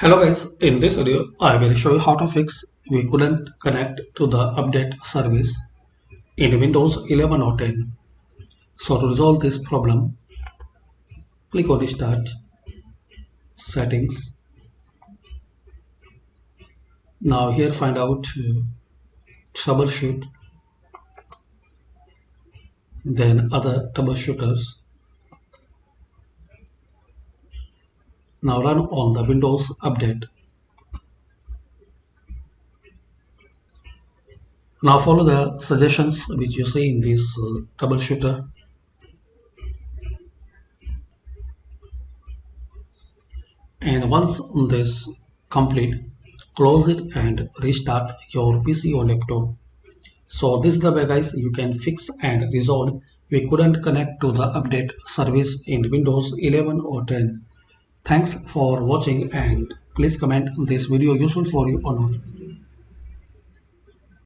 Hello guys, in this video I will show you how to fix we couldn't connect to the update service in Windows 11 or 10. So to resolve this problem, click on the Start, Settings. Now here find out Troubleshoot, then Other Troubleshooters. Now run on the Windows Update. Now follow the suggestions which you see in this troubleshooter. And once this complete, close it and restart your PC or laptop. So this is the way guys you can fix and resolve we couldn't connect to the update service in Windows 11 or 10. Thanks for watching and please comment this video useful for you or not.